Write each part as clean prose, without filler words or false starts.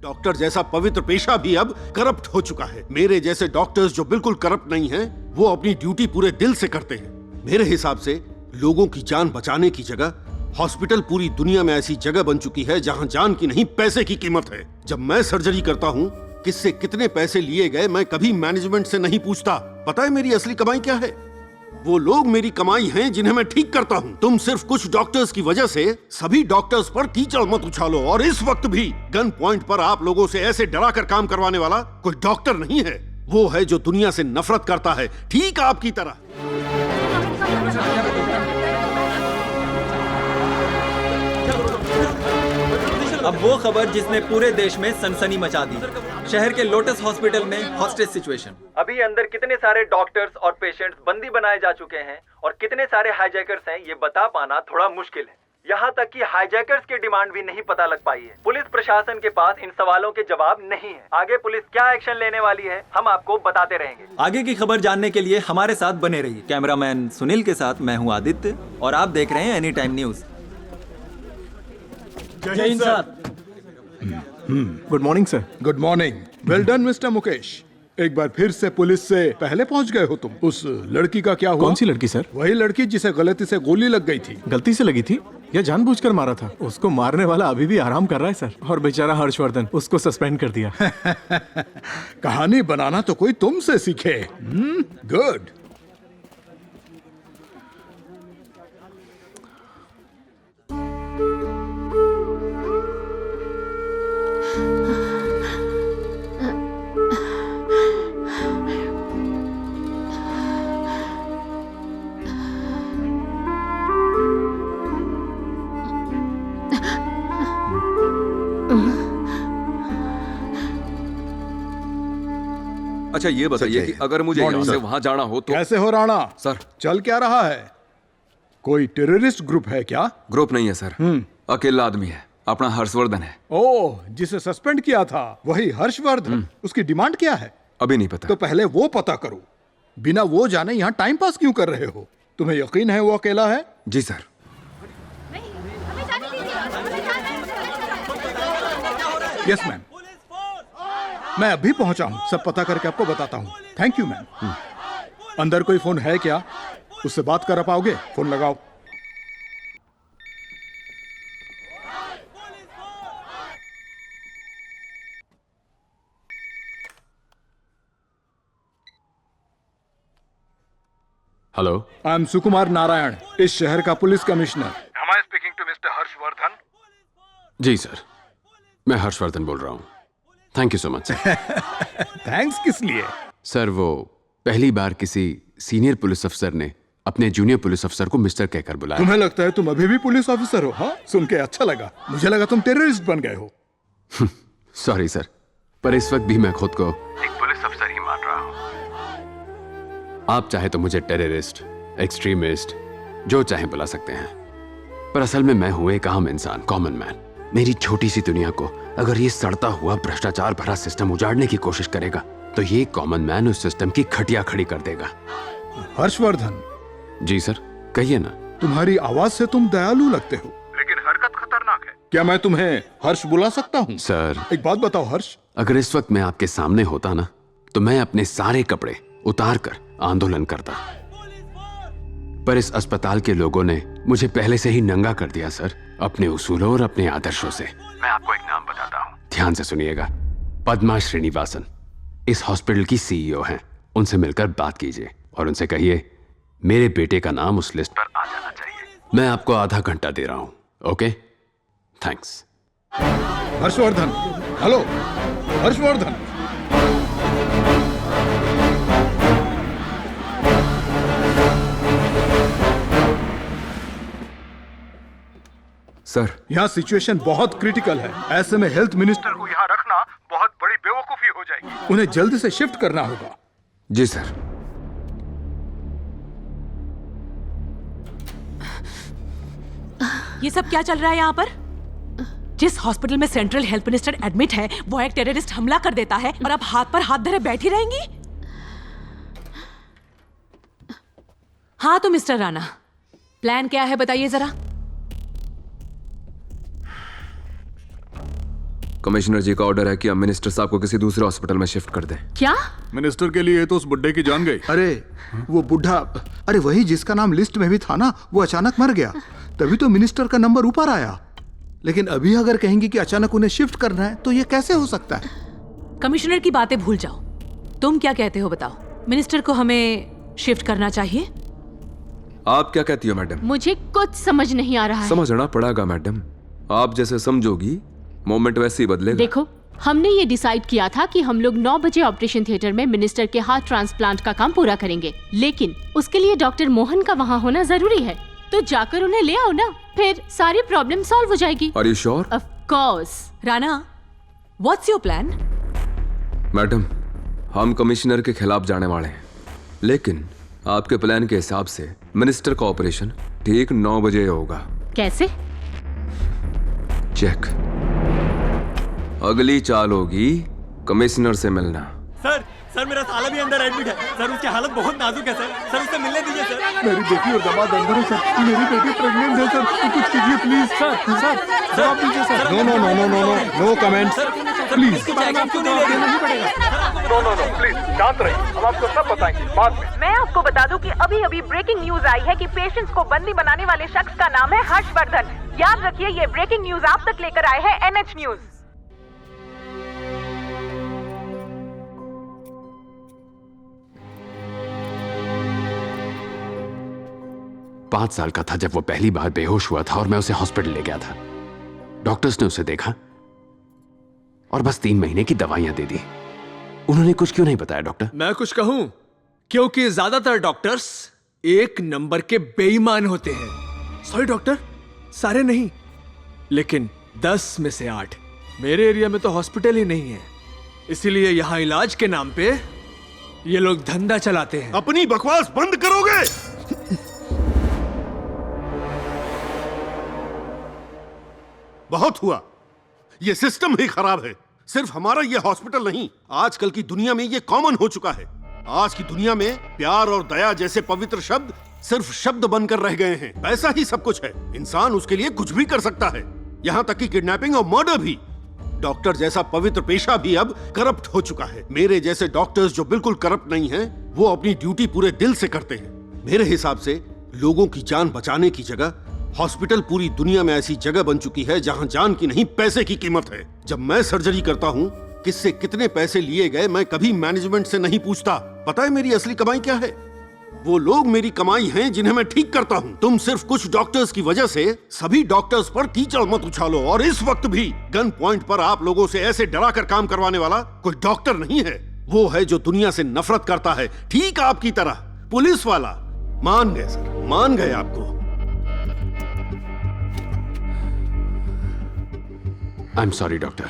Doctor जैसा पवित्र पेशा भी अब करप्ट हो चुका है। मेरे जैसे डॉक्टर्स जो बिल्कुल करप्ट नहीं हैं, वो अपनी ड्यूटी पूरे दिल से करते हैं। मेरे हिसाब से लोगों की जान बचाने की जगह हॉस्पिटल पूरी दुनिया में ऐसी जगह बन चुकी है जहां जान की नहीं पैसे की कीमत है। जब मैं सर्जरी करता हूं, किससे कितने पैसे लिए गए मैं कभी मैनेजमेंट से नहीं पूछता। पता है मेरी असली कमाई क्या है? वो लोग मेरी कमाई हैं जिन्हें मैं ठीक करता हूं। तुम सिर्फ कुछ डॉक्टर्स की वजह से सभी डॉक्टर्स पर कीचड़ मत उछालो। और इस वक्त भी गन पॉइंट पर आप लोगों से ऐसे डरा कर काम करवाने वाला कोई डॉक्टर नहीं है। वो है जो दुनिया से नफरत करता है, ठीक आपकी तरह। अब वो खबर जिसने पूरे देश में सनसनी मचा दी। शहर के लोटस हॉस्पिटल में हॉस्टेज सिचुएशन। अभी अंदर कितने सारे डॉक्टर्स और पेशेंट्स बंदी बनाए जा चुके हैं और कितने सारे हाईजैकर्स हैं, ये बता पाना थोड़ा मुश्किल है। यहाँ तक कि हाईजैकर्स की डिमांड भी नहीं पता लग पाई है। पुलिस प्रशासन के पास इन सवालों के जवाब नहीं है। आगे पुलिस क्या एक्शन लेने वाली है, हम आपको बताते रहेंगे। आगे की खबर जानने के लिए हमारे साथ बने रहिए। कैमरामैन सुनील के साथ मैं हूँ आदित्य और आप देख रहे हैं एनी टाइम न्यूज। जय Hind sir. Good morning sir. Good morning. Well done mister Mukesh. एक बार फिर से पुलिस से पहले पहुंच गए हो तुम। उस लड़की का क्या हुआ? कौन सी लड़की सर? वही लड़की जिसे गलती से गोली लग गई थी। गलती से लगी थी या जानबूझकर मारा था? उसको मारने वाला अभी भी आराम कर रहा है सर, और बेचारा हर्षवर्धन, उसको सस्पेंड कर दिया। कहानी बनाना तो कोई तुमसे सीखे। गुड। अच्छा ये बताइए कि अगर मुझे यहाँ से वहाँ जाना हो तो? कैसे हो राणा? सर चल क्या रहा है? कोई टेररिस्ट ग्रुप है क्या? ग्रुप नहीं है सर, अकेला आदमी है, अपना हर्षवर्धन है। ओह, जिसे सस्पेंड किया था वही हर्षवर्धन। उसकी डिमांड क्या है? अभी नहीं पता। तो पहले वो पता करो। बिना वो जाने यहाँ टाइम पास क्यों कर रहे हो? तुम्हें यकीन है वो अकेला है? जी सर। यस मैम, मैं अभी पहुंचा हूं। सब पता करके आपको बताता हूं। Thank you ma'am. अंदर कोई फोन है क्या? उससे बात कर पाओगे? फोन लगाओ। Hello, I am Sukumar Narayan, इस शहर का police commissioner. Am I speaking to Mr. Harshvardhan? जी सर, मैं हर्षवर्धन बोल रहा हूँ। Thank you so much. Thanks किस लिए? सर वो पहली बार किसी सीनियर पुलिस अफसर ने अपने जूनियर पुलिस अफसर को मिस्टर कहकर बुलाया। तुम्हें लगता है तुम अभी भी पुलिस ऑफिसर हो? हाँ, सुन के अच्छा लगा। मुझे लगा तुम टेररिस्ट बन गए हो। सॉरी सर, पर इस वक्त भी मैं खुद को एक पुलिस अफसर ही मान रहा हूँ। आप चाहे तो मुझे टेररिस्ट, एक्सट्रीमिस्ट, जो चाहे बुला सकते हैं, पर असल में मैं हूं एक आम इंसान, कॉमन मैन। मेरी छोटी सी दुनिया को अगर ये सड़ता हुआ भ्रष्टाचार भरा सिस्टम उजाड़ने की कोशिश करेगा तो ये कॉमन मैन उस सिस्टम की खटिया खड़ी कर देगा। हर्षवर्धन। जी सर, कहिए ना। तुम्हारी आवाज से तुम दयालु लगते हो, लेकिन हरकत खतरनाक है। क्या मैं तुम्हें हर्ष बुला सकता हूँ? सर एक बात बताओ हर्ष, अगर इस वक्त मैं आपके सामने होता ना तो मैं अपने सारे कपड़े उतार कर आंदोलन करता, पर इस अस्पताल के लोगों ने मुझे पहले से ही नंगा कर दिया सर, अपने उसूलों और अपने आदर्शों से। मैं आपको एक नाम बताता हूँ, ध्यान से सुनिएगा। पद्मा श्रीनिवासन इस हॉस्पिटल की सीईओ हैं। उनसे मिलकर बात कीजिए और उनसे कहिए मेरे बेटे का नाम उस लिस्ट पर आ जाना चाहिए। मैं आपको आधा घंटा दे रहा हूँ। Okay, thanks. Harshvardhan. Hello Harshvardhan. Sir यहाँ सिचुएशन बहुत क्रिटिकल है। ऐसे में हेल्थ मिनिस्टर को यहाँ रखना बहुत बड़ी बेवकूफी हो जाएगी। उन्हें जल्दी से शिफ्ट करना होगा। जी सर। ये सब क्या चल रहा है यहाँ पर? जिस हॉस्पिटल में सेंट्रल हेल्थ मिनिस्टर एडमिट है वो एक टेररिस्ट हमला कर देता है और आप हाथ पर हाथ धरे बैठी रहेंगी? हाँ तो मिस्टर राणा, प्लान क्या है बताइए जरा। कमिश्नर जी का ऑर्डर है कि अब मिनिस्टर साहब को किसी दूसरे हॉस्पिटल में शिफ्ट कर दें। क्या? मिनिस्टर के लिए तो उस बुड्ढे की जान गई। अरे वो बुढ़ा, अरे वही जिसका नाम लिस्ट में भी था ना, वो अचानक मर गया, तभी तो मिनिस्टर का नंबर ऊपर आया। लेकिन अभी अगर कहेंगे कि अचानक उन्हें शिफ्ट करना है तो ये कैसे हो सकता है? कमिश्नर की बातें भूल जाओ, तुम क्या कहते हो बताओ? मिनिस्टर को हमें शिफ्ट करना चाहिए? आप क्या कहती हो मैडम? मुझे कुछ समझ नहीं आ रहा है। समझना पड़ेगा मैडम, आप जैसे समझोगी मोमेंट वैसे ही बदलेगा। देखो, हमने ये डिसाइड किया था कि हम लोग 9 बजे ऑपरेशन थिएटर में मिनिस्टर के हार्ट ट्रांसप्लांट का काम पूरा करेंगे, लेकिन उसके लिए डॉक्टर मोहन का वहाँ होना जरूरी है, तो जाकर उन्हें ले आओ ना, फिर सारी प्रॉब्लम सॉल्व हो जाएगी। Are you sure? Of course। Rana, what's your plan? Madam, हम कमिश्नर के खिलाफ जाने वाले हैं, लेकिन आपके प्लान के हिसाब से मिनिस्टर का ऑपरेशन ठीक 9 बजे होगा। कैसे? चेक। अगली चाल होगी कमिश्नर से मिलना। सर मेरा साला भी अंदर एडमिट है सर, उसकी हालत बहुत नाजुक है सर उससे मिलने दीजिए सर। मेरी बेटी और दामाद अंदर है सर, मेरी बेटी प्रेग्नेंट है सर, तो कुछ कीजिए प्लीज। सर जवाब दीजिए sir. No no no no no no no comments please. क्यों नहीं लेंगे? नो प्लीज, शांत रहिए, हम आपको सब बताएंगे बाद में। मैं आपको बता दूं कि अभी अभी ब्रेकिंग न्यूज आई है कि पेशेंट्स को बंदी बनाने वाले शख्स का नाम है हर्षवर्धन। याद रखिए, ये ब्रेकिंग न्यूज आप तक लेकर आए हैं NH न्यूज। पांच साल का था जब वो पहली बार बेहोश हुआ था और मैं उसे हॉस्पिटल ले गया था। डॉक्टर्स ने उसे देखा और बस 3 महीने की दवाइयां दे दी। उन्होंने कुछ क्यों नहीं बताया डॉक्टर? मैं कुछ कहूं? क्योंकि ज्यादातर डॉक्टर्स एक नंबर के बेईमान होते हैं। सॉरी डॉक्टर, सारे नहीं, लेकिन 10 में से 8। मेरे एरिया में तो हॉस्पिटल ही नहीं है, इसीलिए यहां इलाज के नाम पे ये लोग धंधा चलाते हैं। अपनी बकवास बंद करोगे? बहुत हुआ, ये सिस्टम ही खराब है। सिर्फ हमारा ये हॉस्पिटल नहीं, आजकल की दुनिया में ये कॉमन हो चुका है। आज की दुनिया में प्यार और दया जैसे पवित्र शब्द सिर्फ शब्द बनकर रह गए हैं। पैसा ही सब कुछ है, इंसान उसके लिए कुछ भी कर सकता है, यहाँ तक कि किडनैपिंग और मर्डर भी। डॉक्टर जैसा पवित्र पेशा भी अब करप्ट हो चुका है। मेरे जैसे डॉक्टर्स जो बिल्कुल करप्ट नहीं हैं, वो अपनी ड्यूटी पूरे दिल से करते हैं। मेरे हिसाब से लोगों की जान बचाने की जगह हॉस्पिटल पूरी दुनिया में ऐसी जगह बन चुकी है जहां जान की नहीं पैसे की कीमत है। जब मैं सर्जरी करता हूं, किससे कितने पैसे लिए गए मैं कभी मैनेजमेंट से नहीं पूछता। पता है मेरी असली कमाई क्या है? वो लोग मेरी कमाई हैं जिन्हें मैं ठीक करता हूं। तुम सिर्फ कुछ डॉक्टर्स की वजह से सभी डॉक्टर्स पर कीचड़ मत उछालो। और इस वक्त भी गन पॉइंट पर आप लोगों से ऐसे डरा कर काम करवाने वाला कोई डॉक्टर नहीं है। वो है जो दुनिया से नफरत करता है, ठीक आपकी तरह। पुलिस वाला। मान गए सर, मान गए आपको। आई एम सॉरी डॉक्टर,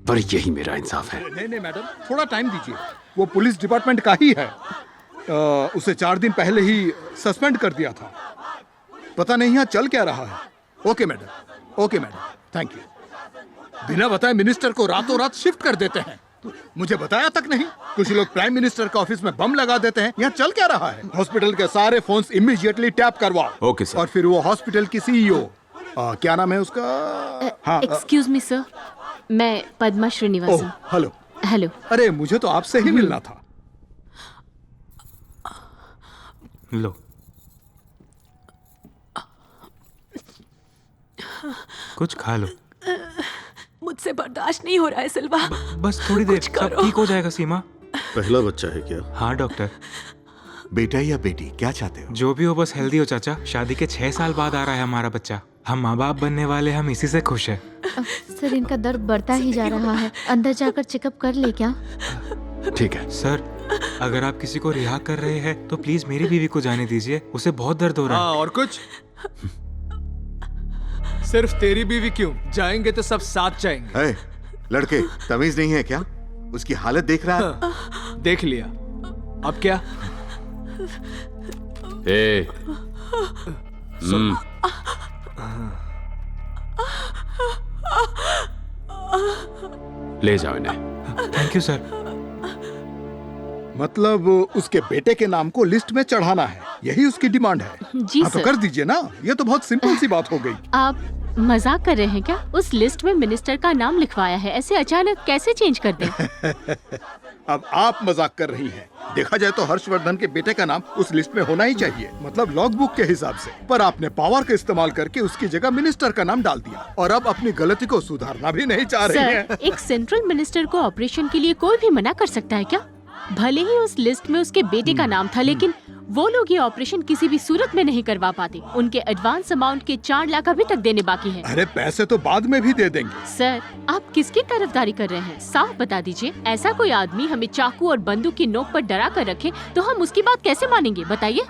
पर यही मेरा इंसाफ है। नहीं मैडम, थोड़ा टाइम दीजिए। वो पुलिस डिपार्टमेंट का ही है। उसे 4 दिन पहले ही सस्पेंड कर दिया था। पता नहीं यहाँ चल क्या रहा है। Okay madam, thank you. बिना बताए मिनिस्टर को रातों रात शिफ्ट कर देते हैं, मुझे बताया तक नहीं। कुछ लोग प्राइम मिनिस्टर के ऑफिस में बम लगा देते हैं। यहाँ चल क्या रहा है? हॉस्पिटल के सारे फोन्स इमीडिएटली टैप करवाओ। Okay sir. और फिर वो हॉस्पिटल की CEO, क्या नाम है उसका? हाँ, एक्सक्यूज मी सर, मैं पद्मा श्रीनिवासन। हेलो। हेलो। अरे मुझे तो आपसे ही मिलना था। लो, कुछ खा लो। मुझसे बर्दाश्त नहीं हो रहा है सिल्वा। बस थोड़ी देर, सब ठीक हो जाएगा। सीमा, पहला बच्चा है क्या? हाँ डॉक्टर। बेटा या बेटी, क्या चाहते हो? जो भी हो, बस हेल्दी हो चाचा। शादी के 6 साल बाद आ रहा है हमारा बच्चा। हम माँ बाप बनने वाले, हम इसी से खुश है। सर, इनका दर्द बढ़ता ही जा रहा है, अंदर जाकर चेकअप कर ले क्या? ठीक है सर, अगर आप किसी को रिहा कर रहे हैं तो प्लीज मेरी बीवी को जाने दीजिए, उसे बहुत दर्द हो रहा है। और कुछ? सिर्फ तेरी बीवी क्यों? जाएंगे तो सब साथ जाएंगे। लड़के, तमीज नहीं है क्या? उसकी हालत देख रहा है। देख लिया, अब क्या? ले जाओ इन्हें। Thank you sir. मतलब उसके बेटे के नाम को लिस्ट में चढ़ाना है, यही उसकी डिमांड है? जी हाँ, तो सर। कर दीजिए ना, ये तो बहुत सिंपल सी बात हो गई। आप मजाक कर रहे हैं क्या? उस लिस्ट में मिनिस्टर का नाम लिखवाया है, ऐसे अचानक कैसे चेंज कर दें? अब आप मजाक कर रही हैं। देखा जाए तो हर्षवर्धन के बेटे का नाम उस लिस्ट में होना ही चाहिए, मतलब लॉग बुक के हिसाब से। पर आपने पावर का इस्तेमाल करके उसकी जगह मिनिस्टर का नाम डाल दिया और अब अपनी गलती को सुधारना भी नहीं चाह रही हैं। सर, एक सेंट्रल मिनिस्टर को ऑपरेशन के लिए कोई भी मना कर सकता है क्या? भले ही उस लिस्ट में उसके बेटे का नाम था, लेकिन वो लोग ये ऑपरेशन किसी भी सूरत में नहीं करवा पाते। उनके एडवांस अमाउंट के 4 लाख अभी तक देने बाकी है। अरे पैसे तो बाद में भी दे देंगे। सर, आप किसकी तरफदारी कर रहे हैं? साफ बता दीजिए। ऐसा कोई आदमी हमें चाकू और बंदूक की नोक पर डरा कर रखे तो हम उसकी बात कैसे मानेंगे, बताइए?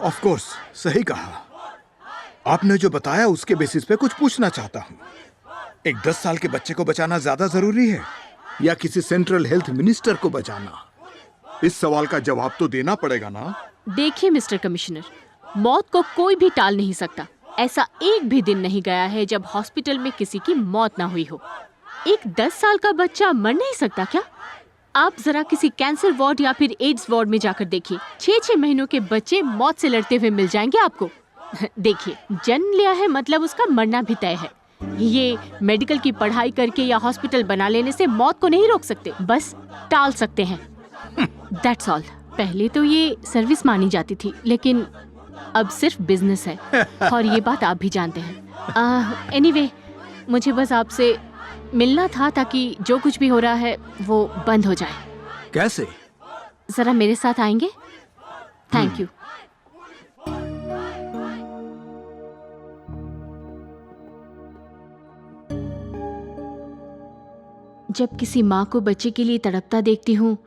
ऑफ कोर्स, सही कहा। आपने जो बताया उसके बेसिस पे कुछ पूछना चाहता हूँ। एक 10 साल के बच्चे को बचाना ज्यादा जरूरी है या किसी सेंट्रल हेल्थ मिनिस्टर को बचाना? इस सवाल का जवाब तो देना पड़ेगा ना। देखिए मिस्टर कमिश्नर, मौत को कोई भी टाल नहीं सकता। ऐसा एक भी दिन नहीं गया है जब हॉस्पिटल में किसी की मौत ना हुई हो। एक 10 साल का बच्चा मर नहीं सकता क्या? आप जरा किसी कैंसर वार्ड या फिर एड्स वार्ड में जाकर देखिए, 6-6 महीनों के बच्चे मौत से लड़ते हुए मिल जाएंगे आपको। देखिए, जन्म लिया है मतलब उसका मरना भी तय है। ये मेडिकल की पढ़ाई करके या हॉस्पिटल बना लेने से मौत को नहीं रोक सकते, बस टाल सकते हैं। That's all। पहले तो ये सर्विस मानी जाती थी, लेकिन अब सिर्फ बिजनेस है और ये बात आप भी जानते हैं। एनीवे, मुझे बस आपसे मिलना था ताकि जो कुछ भी हो रहा है वो बंद हो जाए। कैसे? जरा मेरे साथ आएंगे? Thank you. जब किसी माँ को बच्चे के लिए तड़पता देखती हूँ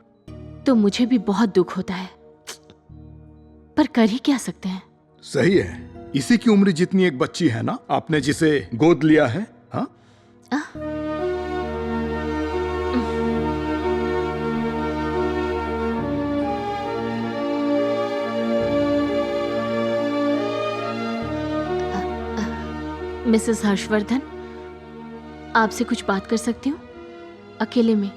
तो मुझे भी बहुत दुख होता है, पर कर ही क्या सकते हैं। सही है, इसी की उम्र जितनी एक बच्ची है ना, आपने जिसे गोद लिया है। हाँ? मिसेस हर्षवर्धन, आपसे कुछ बात कर सकती हूँ अकेले में?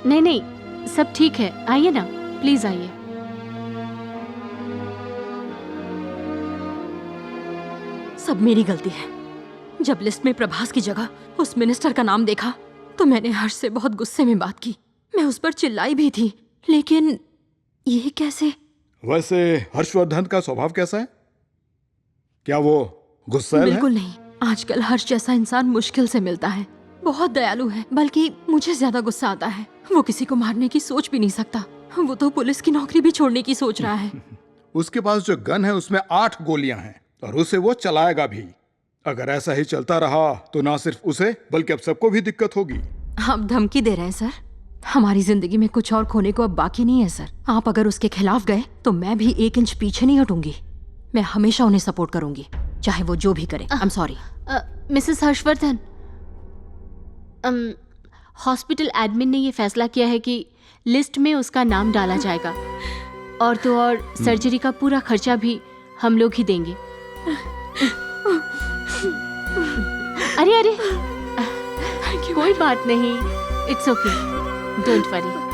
नहीं, सब ठीक है, आइए ना, प्लीज आइए। सब मेरी गलती है। जब लिस्ट में प्रभास की जगह उस मिनिस्टर का नाम देखा तो मैंने हर्ष से बहुत गुस्से में बात की। मैं उस पर चिल्लाई भी थी, लेकिन ये कैसे? वैसे हर्षवर्धन का स्वभाव कैसा है? क्या वो गुस्सैल है? बिल्कुल नहीं। आजकल हर्ष जैसा इंसान मुश्किल से मिलता है। बहुत दयालु है, बल्कि मुझे ज्यादा गुस्सा आता है। वो किसी को मारने की सोच भी नहीं सकता। वो तो पुलिस की नौकरी भी छोड़ने की सोच रहा है। उसके पास जो गन है उसमें 8 गोलियां हैं और उसे वो चलाएगा भी। अगर ऐसा ही चलता रहा तो ना सिर्फ उसे बल्कि अब सबको भी दिक्कत होगी। आप धमकी दे रहे हैं सर? हमारी जिंदगी में कुछ और खोने को अब बाकी नहीं है सर। आप अगर उसके खिलाफ गए तो मैं भी 1 इंच पीछे नहीं हटूंगी। मैं हमेशा उन्हें सपोर्ट करूंगी, चाहे वो जो भी करे। I am sorry. Mrs Harshvardhan, hospital admin ने ये फैसला किया है कि लिस्ट में उसका नाम डाला जाएगा, और तो और सर्जरी का पूरा खर्चा भी हम लोग ही देंगे। अरे कोई बात नहीं, इट्स ओके, डोंट वरी।